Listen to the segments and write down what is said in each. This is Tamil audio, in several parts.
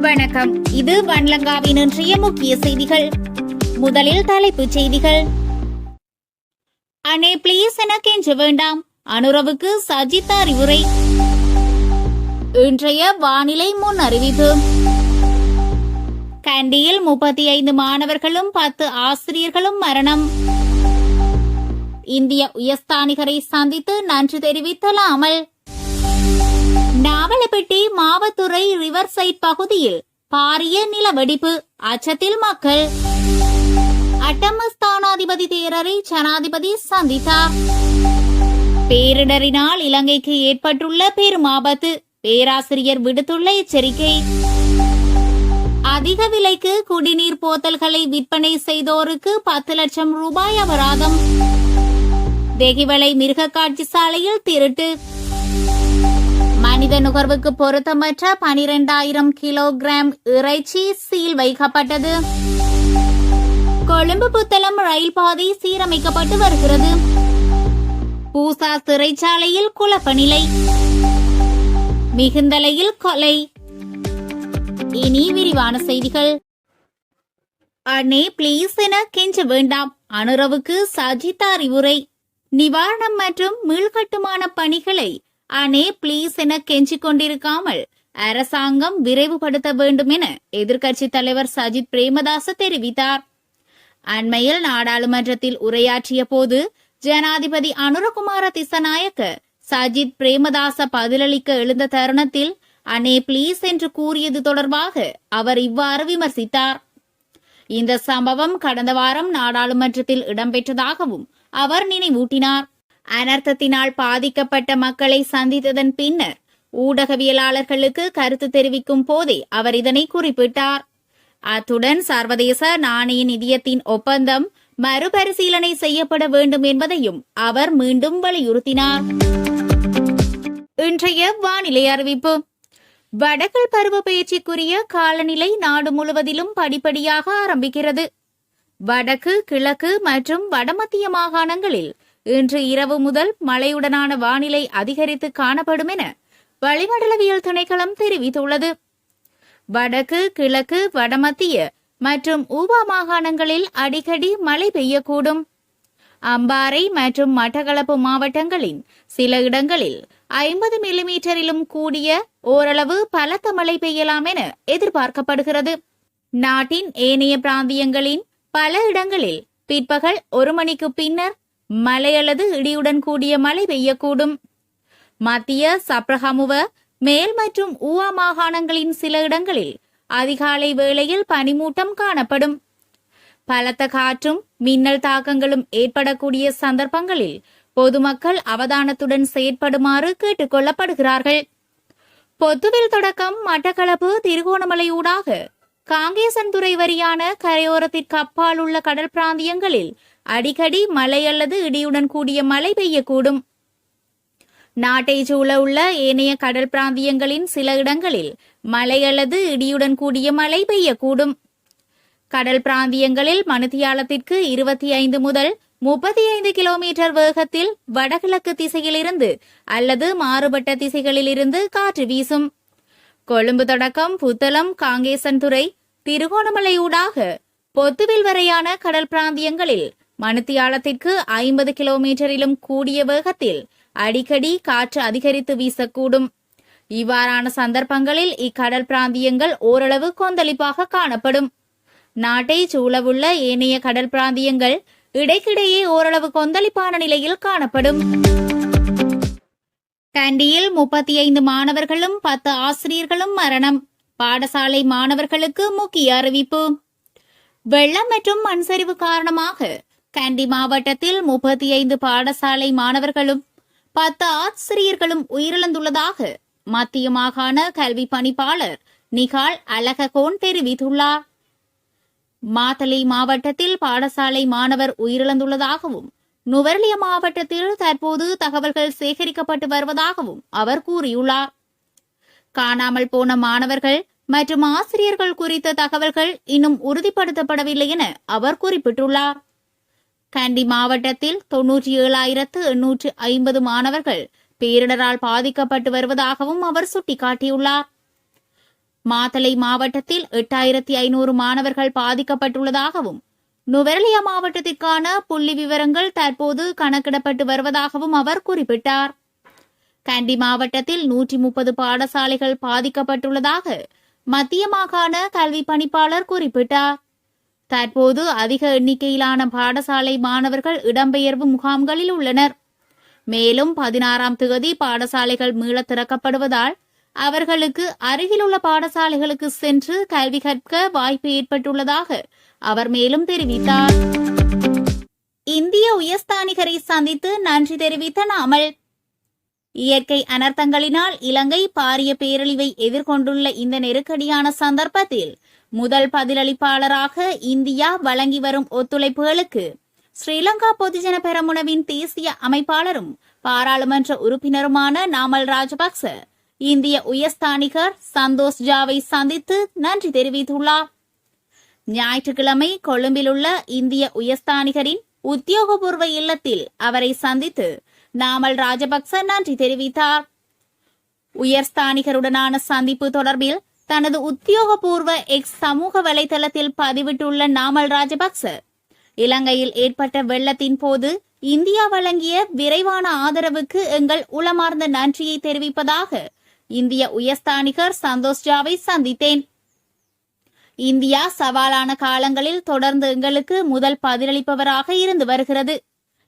வணக்கம். இது வன்லங்காவின் இன்றைய முக்கிய செய்திகள். முதலில் தலைப்புச் செய்திகள். அண்ணே பிளீஸ் என கெஞ்ச வேண்டாம், அனுரவுக்கு சஜித் அறிவுரை. இன்றைய வானிலை முன் அறிவிப்பு. கண்டியில் 35 மாணவர்களும் 10 ஆசிரியர்களும் மரணம். இந்திய உயர்ஸ்தானிகரை சந்தித்து நன்றி தெரிவித்தல் அமல். நாவலப்பட்டி மாவத்துறை ரிவர் சைட் பகுதியில் பாரிய நிலவெடிப்பு, அச்சத்தில் மக்கள். அட்டமஸ்தானாதிபதி தேரரை ஜனாதிபதி சந்தித்தார். பேரிடரினால் இலங்கைக்கு ஏற்பட்டுள்ள பெரும் ஆபத்து, பேராசிரியர் விடுத்துள்ள எச்சரிக்கை. அதிக விலைக்கு குடிநீர் போத்தல்களை விற்பனை செய்தோருக்கு 10 லட்சம் ரூபாய் அபராதம். வெகிவளை மிருக காட்சி சாலையில் திருட்டு. மனித நுகர்வுக்கு பொருத்தமற்ற 12,000 கிலோகிராம் இறைச்சி சீல் வைக்கப்பட்டது. கொழும்பு புத்தளம் ரயில் பாதை சீரமைக்கப்பட்டு வருகிறது. பூசா சிறைச்சாலையில் குழப்ப நிலை, மிகுந்தலையில் கொலை. இனி விரிவான செய்திகள். அண்ணே பிளீஸ் என கெஞ்ச வேண்டாம், அனுரவுக்கு சஜித் அறிவுரை. நிவாரணம் மற்றும் மீள்கட்டுமான பணிகளை அண்ணே பிளீஸ் என கெஞ்சிக் கொண்டிருக்காமல் அரசாங்கம் விரைவுபடுத்த வேண்டும் என எதிர்க்கட்சித் தலைவர் சஜித் பிரேமதாச தெரிவித்தார். அண்மையில் நாடாளுமன்றத்தில் உரையாற்றிய போது ஜனாதிபதி அனுரகுமார திசநாயக்க சஜித் பிரேமதாச பதிலளிக்க எழுந்த தருணத்தில் அண்ணே பிளீஸ் என்று கூறியது தொடர்பாக அவர் இவ்வாறு விமர்சித்தார். இந்த சம்பவம் கடந்த வாரம் நாடாளுமன்றத்தில் இடம்பெற்றதாகவும் அவர் நினைவூட்டினார். அனர்த்தத்தினால் பாதிக்கப்பட்ட மக்களை சந்தித்ததன் பின்னர் ஊடகவியலாளர்களுக்கு கருத்து தெரிவிக்கும் போதே அவர் இதனை குறிப்பிட்டார். அத்துடன் சர்வதேச நாணய நிதியத்தின் ஒப்பந்தம் மறுபரிசீலனை செய்யப்பட வேண்டும் என்பதையும் அவர் மீண்டும் வலியுறுத்தினார். இன்றைய வானிலை அறிவிப்பு. வடகிழக்கு பருவ பயிற்சிக்குரிய காலநிலை நாடு முழுவதிலும் படிப்படியாக ஆரம்பிக்கிறது. வடக்கு, கிழக்கு மற்றும் வடமத்திய மாகாணங்களில் இன்று இரவு முதல் மழையுடனான வானிலை அதிகரித்து காணப்படும் என வளிமண்டலவியல் திணைக்களம் தெரிவித்துள்ளது. வடக்கு, கிழக்கு, வடமத்திய மற்றும் ஊவா மாகாணங்களில் அடிக்கடி மழை பெய்யக்கூடும். அம்பாறை மற்றும் மட்டக்களப்பு மாவட்டங்களின் சில இடங்களில் 50 மில்லிமீட்டரிலும் கூடிய ஓரளவு பலத்த மழை பெய்யலாம் என எதிர்பார்க்கப்படுகிறது. நாட்டின் ஏனைய பிராந்தியங்களின் பல இடங்களில் பிற்பகல் 1 மணிக்கு பின்னர் மழை அல்லது இடியுடன் கூடிய மழை பெய்யக்கூடும். மத்திய சப்ரஹமுவ, மேல் மற்றும் ஊவா மாகாணங்களின் சில இடங்களில் அதிகாலை வேளையில் பனிமூட்டம் காணப்படும். பலத்த காற்றும் மின்னல் தாக்கங்களும் ஏற்படக்கூடிய சந்தர்ப்பங்களில் பொதுமக்கள் அவதானத்துடன் செயற்படுமாறு கேட்டுக் கொள்ளப்படுகிறார்கள். பொத்துவில் தொடக்கம் மட்டக்களப்பு திருகோணமலை ஊடாக காங்கேசன்துறை வரியான கரையோரத்திற்கு அப்பால் உள்ள கடல் பிராந்தியங்களில் அடிக்கடி மழை அல்லது இடியுடன் கூடிய மழை பெய்யக்கூடும். நாட்டை சூழ உள்ள ஏனைய கடல் பிராந்தியங்களின் சில இடங்களில் மழை அல்லது இடியுடன் கூடிய மழை பெய்யக்கூடும். கடல் பிராந்தியங்களில் மணித்தியாலத்திற்கு 25 முதல் 35 கிலோமீட்டர் வேகத்தில் வடகிழக்கு திசையிலிருந்து அல்லது மாறுபட்ட திசைகளிலிருந்து காற்று வீசும். கொழும்பு தொடக்கம் புத்தளம், காங்கேசன்துறை, திருகோணமலை ஊடாக பொத்துவில் வரையான கடல் பிராந்தியங்களில் மணித்தியாலத்திற்கு 50 கிலோமீட்டரிலும் கூடிய வேகத்தில் அடிக்கடி காற்று அதிகரித்து வீசக்கூடும். இவ்வாறான சந்தர்ப்பங்களில் இக்கடல் பிராந்தியங்கள் ஓரளவு கொந்தளிப்பாக காணப்படும். நாட்டை சூழவுள்ள ஏனைய கடல் பிராந்தியங்கள் இடைக்கிடையே ஓரளவு கொந்தளிப்பான நிலையில் காணப்படும். கண்டியில் 35 மாணவர்களும் 10 ஆசிரியர்களும் மரணம். பாடசாலை மாணவர்களுக்கு முக்கிய அறிவிப்பு. வெள்ளம் மற்றும் மண்சரிவு காரணமாக கண்டி மாவட்டத்தில் 35 பாடசாலை மாணவர்களும் 10 ஆசிரியர்களும் உயிரிழந்துள்ளதாக மத்திய மாகாண கல்வி பணிப்பாளர் நிகால் அலககோன் தெரிவித்துள்ளார். மாத்தளை மாவட்டத்தில் பாடசாலை மாணவர் உயிரிழந்துள்ளதாகவும் நுவரெலியா மாவட்டத்தில் தற்போது தகவல்கள் சேகரிக்கப்பட்டு வருவதாகவும் அவர் கூறியுள்ளார். காணாமல் போன மாணவர்கள் மற்றும் ஆசிரியர்கள் குறித்த தகவல்கள் இன்னும் உறுதிப்படுத்தப்படவில்லை என அவர் குறிப்பிட்டுள்ளார். கண்டி மாவட்டத்தில் 97,850 மாணவர்கள் பேரிடரால் பாதிக்கப்பட்டு வருவதாகவும் அவர் சுட்டிக்காட்டியுள்ளார். மாத்தளை மாவட்டத்தில் 8500 மாணவர்கள் பாதிக்கப்பட்டுள்ளதாகவும் நுவரெலியா மாவட்டத்திற்கான புள்ளி விவரங்கள் தற்போது கணக்கிடப்பட்டு வருவதாகவும் அவர் குறிப்பிட்டார். கண்டி மாவட்டத்தில் 130 பாடசாலைகள் பாதிக்கப்பட்டுள்ளதாக மத்திய மாகாண கல்வி பணிப்பாளர் குறிப்பிட்டார். தற்போது அதிக எண்ணிக்கையிலான பாடசாலை மாணவர்கள் இடம்பெயர்வு முகாம்களில் உள்ளனர். மேலும் 16ஆம் தேதி பாடசாலைகள் மீள திறக்கப்படுவதால் அவர்களுக்கு அருகிலுள்ள பாடசாலைகளுக்கு சென்று கல்வி கற்க வாய்ப்பு ஏற்பட்டுள்ளதாக அவர் மேலும் தெரிவித்தார். இந்திய உயர்ஸ்தானிகரை சந்தித்து நன்றி தெரிவித்த நாமல். இயற்கை அனர்த்தங்களினால் இலங்கை பாரிய பேரழிவை எதிர்கொண்டுள்ள இந்த நெருக்கடியான சந்தர்ப்பத்தில் முதல் பதிலளிப்பாளராக இந்தியா வழங்கி வரும் ஒத்துழைப்புகளுக்கு ஸ்ரீலங்கா பொதுஜன பெரமுனவின் தேசிய அமைப்பாளரும் பாராளுமன்ற உறுப்பினருமான நாமல் ராஜபக்ச இந்திய உயர்ஸ்தானிகர் சந்தோஷ் ஜாவை சந்தித்து நன்றி தெரிவித்துள்ளார். ஞாயிற்றுக்கிழமை கொழும்பிலுள்ள இந்திய உயர்ஸ்தானிகரின் உத்தியோகபூர்வ இல்லத்தில் அவரை சந்தித்து நாமல் ராஜபக்ச நன்றி தெரிவித்தார். உயர்ஸ்தானிகருடனான சந்திப்பு தொடர்பில் தனது உத்தியோகபூர்வ எக்ஸ் சமூக வலைதளத்தில் பதிவிட்டுள்ள நாமல் ராஜபக்ச, இலங்கையில் ஏற்பட்ட வெள்ளத்தின் போது இந்தியா வழங்கிய விரைவான ஆதரவுக்கு எங்கள் உளமார்ந்த நன்றியை தெரிவிப்பதாக இந்திய உயர்ஸ்தானிகர் சந்தோஷ் ஜாவை சந்தித்தேன். இந்தியா சவாலான காலங்களில் தொடர்ந்து எங்களுக்கு முதல் பதிலளிப்பவராக இருந்து வருகிறது.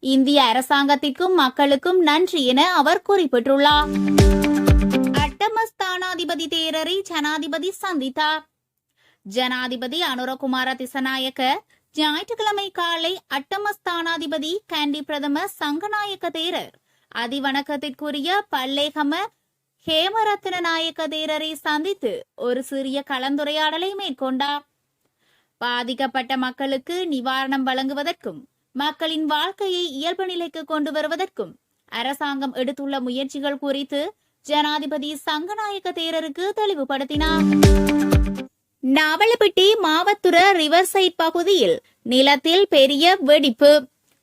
இந்திய அரசாங்கத்திற்கும் மக்களுக்கும் நன்றி என அவர் குறிப்பிட்டுள்ளார். அட்டமஸ்தானாதிபதி தேரரை ஜனாதிபதி சந்தித்தார். ஜனாதிபதி அனுரகுமார திசநாயக்க ஞாயிற்றுக்கிழமை காலை அட்டமஸ்தானாதிபதி கண்டி பிரதமர் சங்கநாயக்க தேரர் அதிவணக்கத்திற்குரிய பல்லேகம ஹேமரத்ன நாயக்க தேரரை சந்தித்து ஒரு சிறிய கலந்துரையாடலை மேற்கொண்டார். பாதிக்கப்பட்ட மக்களுக்கு நிவாரணம் வழங்குவதற்கும் மக்களின் வாழ்க்கையை இயல்பு நிலைக்கு கொண்டு வருவதற்கும் அரசாங்கம் எடுத்துள்ள முயற்சிகள் குறித்து ஜனாதிபதி சங்கநாயக்க தேரருக்கு தெளிவுபடுத்தினார். நாவலப்பிட்டி மாவத்துர ரிவர்சைட் பகுதியில் நிலத்தில் பெரிய வெடிப்பு,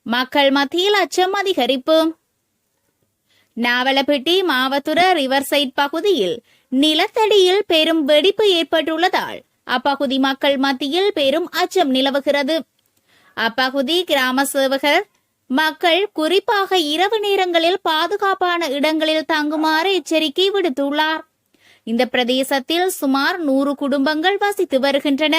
மக்கள் மத்தியில் அச்சம் அதிகரிப்பு. நாவலப்பிட்டி மாவத்துர ரிவர்சைட் பகுதியில் நிலத்தடியில் பெரும் வெடிப்பு ஏற்பட்டுள்ளதால் அப்பகுதி மக்கள் மத்தியில் பெரும் அச்சம் நிலவுகிறது. அப்பகுதி கிராம சேவகர் மக்கள் குறிப்பாக இரவு நேரங்களில் பாதுகாப்பான இடங்களில் தங்குமாறு எச்சரிக்கை விடுத்துள்ளார். இந்த பிரதேசத்தில் சுமார் 100 குடும்பங்கள் வசித்து வருகின்றன.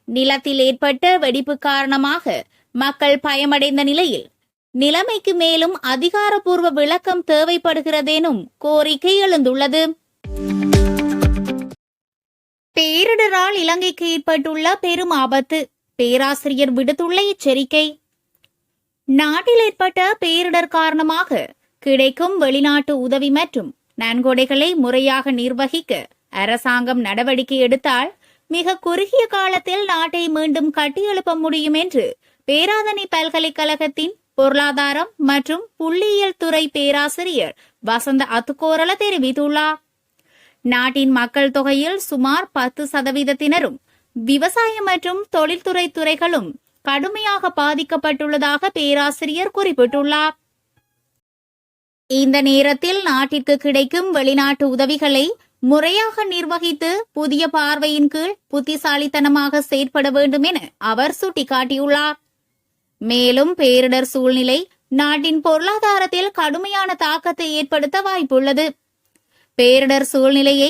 நிலத்தில் ஏற்பட்ட வெடிப்பு காரணமாக மக்கள் பயமடைந்த நிலையில் நிலைமைக்கு மேலும் அதிகாரப்பூர்வ விளக்கம் தேவைப்படுகிறதெனும் கோரிக்கை எழுந்துள்ளது. பேரிடரால் இலங்கைக்கு ஏற்பட்டுள்ள பெரும் ஆபத்து, பேராசிரியர் விடுத்துள்ள எச்சரிக்கை. நாட்டில் ஏற்பட்ட பேரிடர் காரணமாக கிடைக்கும் வெளிநாட்டு உதவி மற்றும் நன்கொடைகளை முறையாக நிர்வகிக்க அரசாங்கம் நடவடிக்கை எடுத்தால் மிக குறுகிய காலத்தில் நாட்டை மீண்டும் கட்டியெழுப்ப முடியும் என்று பேராதனை பல்கலைக்கழகத்தின் பொருளாதாரம் மற்றும் புள்ளியியல் துறை பேராசிரியர் வசந்த அத்துக்கோரல தெரிவித்துள்ளார். நாட்டின் மக்கள் தொகையில் சுமார் 10% விவசாயம் மற்றும் தொழில்துறை துறைகளும் கடுமையாக பாதிக்கப்பட்டுள்ளதாக பேராசிரியர் குறிப்பிட்டுள்ளார். இந்த நேரத்தில் நாட்டிற்கு கிடைக்கும் வெளிநாட்டு உதவிகளை முறையாக நிர்வகித்து புதிய பார்வையின் கீழ் புத்திசாலித்தனமாக செயற்பட வேண்டும் என அவர் சுட்டிக்காட்டியுள்ளார். மேலும் பேரிடர் சூழ்நிலை நாட்டின் பொருளாதாரத்தில் கடுமையான தாக்கத்தை ஏற்படுத்த வாய்ப்புள்ளது. பேரிடர் சூழ்நிலையை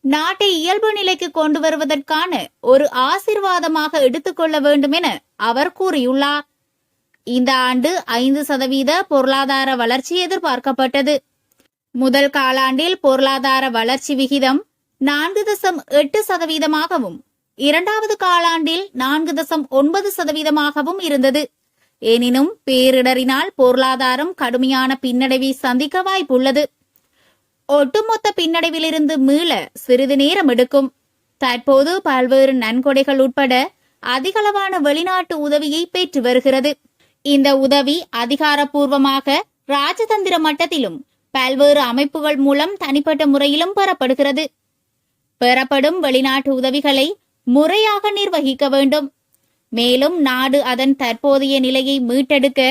நாட்டை இயல்பு நிலைக்கு கொண்டு வருவதற்கான ஒரு ஆசீர்வாதமாக எடுத்துக்கொள்ள வேண்டும் என அவர் கூறியுள்ளார். இந்த ஆண்டு 5% பொருளாதார வளர்ச்சி எதிர்பார்க்கப்பட்டது. முதல் காலாண்டில் பொருளாதார வளர்ச்சி விகிதம் 4.8%, இரண்டாவது காலாண்டில் 4.9% இருந்தது. எனினும் பேரிடரினால் பொருளாதாரம் கடுமையான பின்னடைவை சந்திக்க வாய்ப்புள்ளது. ஒட்டுமொத்த பின்னடைவிலிருந்து மீள சிறிது நேரம் எடுக்கும். தற்போது பல்வேறு நன்கொடைகள் உட்பட அதிகளவான வெளிநாட்டு உதவியை பெற்று வருகிறது. இந்த உதவி அதிகாரப்பூர்வமாக ராஜதந்திர மட்டத்திலும் பல்வேறு அமைப்புகள் மூலம் தனிப்பட்ட முறையிலும் பெறப்படுகிறது. பெறப்படும் வெளிநாட்டு உதவிகளை முறையாக நிர்வகிக்க வேண்டும். மேலும் நாடு அதன் தற்போதைய நிலையை மீட்டெடுக்க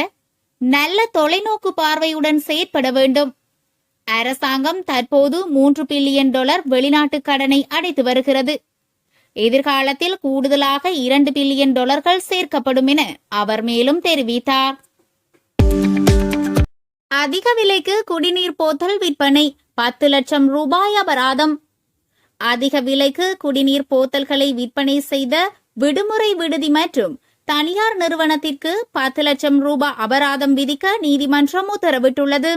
நல்ல தொலைநோக்கு பார்வையுடன் செயற்பட வேண்டும். அரசாங்கம் தற்போது $3 பில்லியன் வெளிநாட்டு கடனை அடைத்து வருகிறது. எதிர்காலத்தில் கூடுதலாக $2 பில்லியன் சேர்க்கப்படும் என அவர் மேலும் தெரிவித்தார். அதிக விலைக்கு குடிநீர் போத்தல் விற்பனை, 10 லட்சம் ரூபாய் அபராதம். அதிக விலைக்கு குடிநீர் போத்தல்களை விற்பனை செய்த விடுமுறை விடுதி மற்றும் தனியார் நிறுவனத்திற்கு 10 லட்சம் ரூபாய் அபராதம் விதிக்க நீதிமன்றம் உத்தரவிட்டுள்ளது.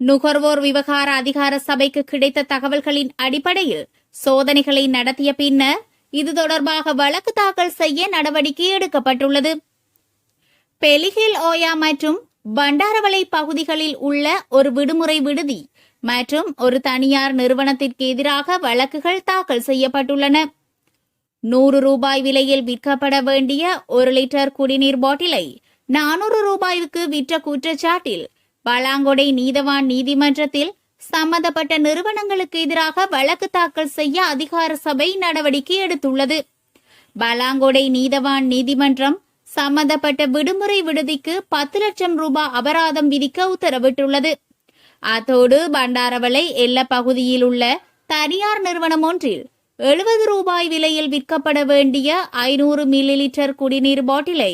நுகர்வோர் விவகார அதிகார சபைக்கு கிடைத்த தகவல்களின் அடிப்படையில் சோதனைகளை நடத்திய பின்னர் இது தொடர்பாக வழக்கு தாக்கல் செய்ய நடவடிக்கை எடுக்கப்பட்டுள்ளது. பெலிஹில் ஓயா மற்றும் பண்டாரவளை பகுதிகளில் உள்ள ஒரு விடுமுறை விடுதி மற்றும் ஒரு தனியார் நிறுவனத்திற்கு எதிராக வழக்குகள் தாக்கல் செய்யப்பட்டுள்ளன. $100 விலையில் விற்கப்பட வேண்டிய 1 லிட்டர் குடிநீர் பாட்டிலை $400 விற்ற குற்றச்சாட்டில் பலாங்கொடை நீதவான் நீதிமன்றத்தில் சம்பந்தப்பட்ட நிறுவனங்களுக்கு எதிராக வழக்கு தாக்கல் செய்ய அதிகார சபை நடவடிக்கை எடுத்துள்ளது. பலாங்கொடை நீதவான் நீதிமன்றம் சம்பந்தப்பட்ட விடுமுறை விடுதிக்கு 10 லட்சம் ரூபாய் அபராதம் விதிக்க உத்தரவிட்டுள்ளது. அத்தோடு பண்டாரவளை எல்ல பகுதியில் உள்ள தனியார் நிறுவனம் ஒன்றில் $70 விலையில் விற்கப்பட வேண்டிய 500 மில்லி லிட்டர் குடிநீர் பாட்டிலை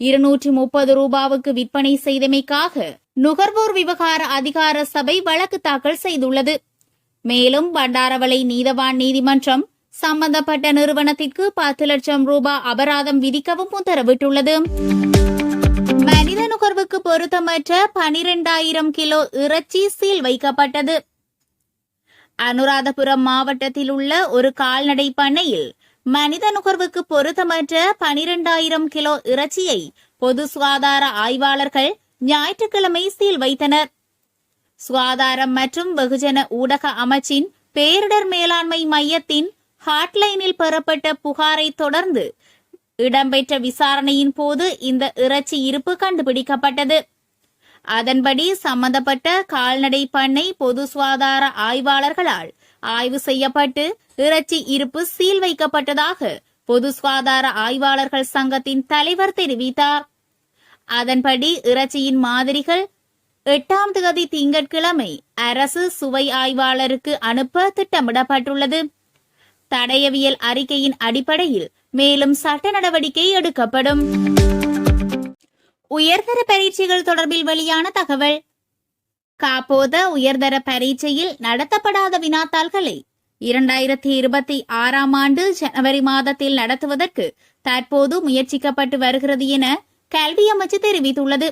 $230 விற்பனை செய்தமைக்காக நுகர்வோர் விவகார அதிகார சபை வழக்கு தாக்கல் செய்துள்ளது. மேலும் பண்டாரவளை நீதவான் நீதிமன்றம் சம்பந்தப்பட்ட நிறுவனத்திற்கு 10 லட்சம் ரூபாய் அபராதம் விதிக்கவும் உத்தரவிட்டுள்ளது. மனித நுகர்வுக்கு பொருத்தமற்ற 12,000 கிலோ இறைச்சி சீல் வைக்கப்பட்டது. அனுராதபுரம் மாவட்டத்தில் உள்ள ஒரு கால்நடை பண்ணையில் மனித நுகர்வுக்கு பொருத்தமற்ற 12,000 கிலோ இறைச்சியை பொது சுகாதார ஆய்வாளர்கள் ஞாயிற்றுக்கிழமை சீல் வைத்தனர். சுகாதாரம் மற்றும் வெகுஜன ஊடக அமைச்சின் பேரிடர் மேலாண்மை மையத்தின் ஹாட்லைனில் பெறப்பட்ட புகாரை தொடர்ந்து இடம்பெற்ற விசாரணையின் போது இந்த இறைச்சி இருப்பு கண்டுபிடிக்கப்பட்டது. அதன்படி சம்பந்தப்பட்ட கால்நடை பண்ணை பொது சுகாதார ஆய்வாளர்களால் ஆய்வு செய்யப்பட்டு இறைச்சி இருப்பு சீல் வைக்கப்பட்டதாக பொது சுகாதார ஆய்வாளர்கள் சங்கத்தின் தலைவர் தெரிவித்தார். அதன்படி இறைச்சியின் மாதிரிகள் 8ஆம் தேதி திங்கட்கிழமை அரசு சுவை ஆய்வாளருக்கு அனுப்ப திட்டமிடப்பட்டுள்ளது. தடயவியல் அறிக்கையின் அடிப்படையில் மேலும் சட்ட நடவடிக்கை எடுக்கப்படும். உயர்தர பரீட்சைகள் தொடர்பில் வெளியான தகவல். காப்போத உயர்தர பரீட்சையில் நடத்தப்படாத வினாத்தாள்களை 2026ஆம் ஆண்டு ஜனவரி மாதத்தில் நடத்துவதற்கு தற்போது முயற்சிக்கப்பட்டு வருகிறது என கல்வி அமைச்சு தெரிவித்துள்ளது.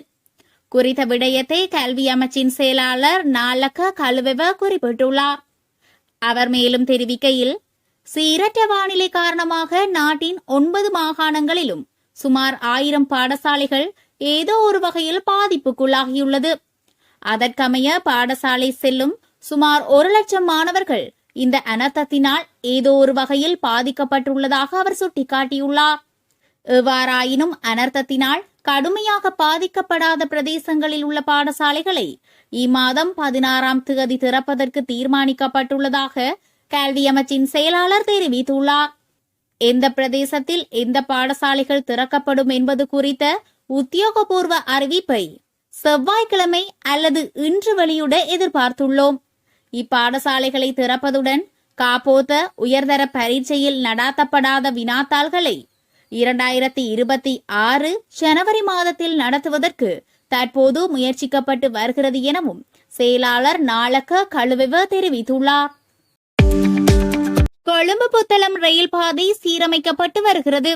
குறித்த விடயத்தை கல்வி அமைச்சின் செயலாளர் நாலக்க கலுவெவ குறிப்பிட்டுள்ளார். அவர் மேலும் தெரிவிக்கையில், சீரற்ற வானிலை காரணமாக நாட்டின் 9 மாகாணங்களிலும் சுமார் 1000 பாடசாலைகள் ஏதோ ஒரு வகையில் பாதிப்புக்குள்ளாகியுள்ளது. அதற்கமைய பாடசாலை செல்லும் சுமார் 1 லட்சம் மாணவர்கள் இந்த அனர்த்தத்தினால் ஏதோ ஒரு வகையில் பாதிக்கப்பட்டுள்ளதாக அவர் சுட்டிக்காட்டியுள்ளார். எவ்வாறாயினும் அனர்த்தத்தினால் கடுமையாக பாதிக்கப்படாத பிரதேசங்களில் உள்ள பாடசாலைகளை இம்மாதம் 16ஆம் தேதி திறப்பதற்கு தீர்மானிக்கப்பட்டுள்ளதாக கல்வி அமைச்சின் செயலாளர் தெரிவித்துள்ளார். எந்த பிரதேசத்தில் எந்த பாடசாலைகள் திறக்கப்படும் என்பது குறித்த உத்தியோகபூர்வ அறிவிப்பை செவ்வாய்க்கிழமை அல்லது இன்று வெளியிட எதிர்பார்த்துள்ளோம். இப்பாடசாலைகளை திறப்பதுடன் காப்போத உயர்தர பரீட்சையில் நடாத்தப்படாத வினாத்தாள்களை 2026 ஜனவரி மாதத்தில் நடத்துவதற்கு தற்போது முயற்சிக்கப்பட்டு வருகிறது எனவும் செயலாளர் நாளக்க கழுவெவ தெரிவித்துள்ளார். கொழும்பு புத்தளம் ரயில் பாதை சீரமைக்கப்பட்டு வருகிறது.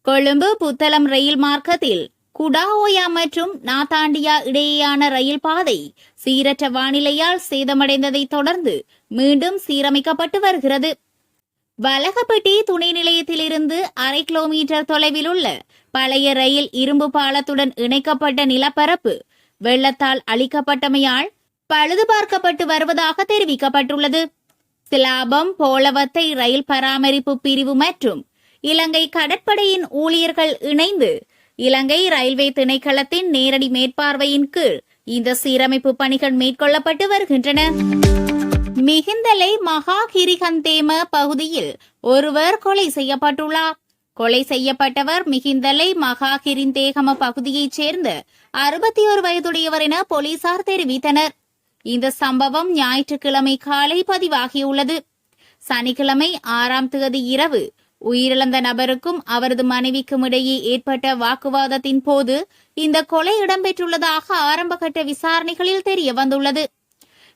கொழும்பு புத்தளம் ரயில் மார்க்கத்தில் குடாஓயா மற்றும் நாத்தாண்டியா இடையேயான ரயில் பாதை சீரற்ற வானிலையால் சேதமடைந்ததை தொடர்ந்து மீண்டும் சீரமைக்கப்பட்டு வருகிறது. வலகப்பட்டி துணை நிலையத்திலிருந்து 1/2 கிலோமீட்டர் தொலைவில் உள்ள பழைய ரயில் இரும்பு பாலத்துடன் இணைக்கப்பட்ட நிலப்பரப்பு வெள்ளத்தால் அழிக்கப்பட்டமையால் பழுது பார்க்கப்பட்டு வருவதாக தெரிவிக்கப்பட்டுள்ளது. சிலாபம் போலவத்தை ரயில் பராமரிப்பு பிரிவு மற்றும் இலங்கை கடற்படையின் ஊழியர்கள் இணைந்து இலங்கை ரயில்வே திணைக்களத்தின் நேரடி மேற்பார்வையின் கீழ் இந்த சீரமைப்பு பணிகள் மேற்கொள்ளப்பட்டு வருகின்றன. மிகிந்தலை மகாகிரிகந்தேம பகுதியில் ஒருவர் கொலை செய்யப்பட்டுள்ளார். கொலை செய்யப்பட்டவர் மிகிந்தலை மகாகிரிந்தேகம பகுதியைச் சேர்ந்த 61 வயதுடையவர் என போலீசார் தெரிவித்தனர். இந்த சம்பவம் ஞாயிற்றுக்கிழமை காலை பதிவாகியுள்ளது. சனிக்கிழமை 6ஆம் தேதி இரவு உயிரிழந்த நபருக்கும் அவரது மனைவிக்கும் இடையே ஏற்பட்ட வாக்குவாதத்தின் போது இந்த கொலை இடம்பெற்றுள்ளதாக ஆரம்பகட்ட விசாரணைகளில் தெரிய வந்துள்ளது.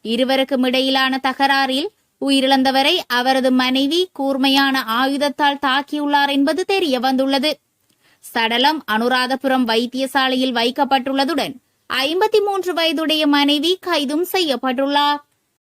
இருவருக்கும் இடையிலான தகராறில் உயிரிழந்தவரை அவரது மனைவி கூர்மையான ஆயுதத்தால் தாக்கியுள்ளார் என்பது தெரிய வந்துள்ளது. சடலம் அனுராதபுரம் வைத்தியசாலையில் வைக்கப்பட்டுள்ளதுடன் 53 வயதுடைய மனைவி கைதும் செய்யப்பட்டுள்ளார்.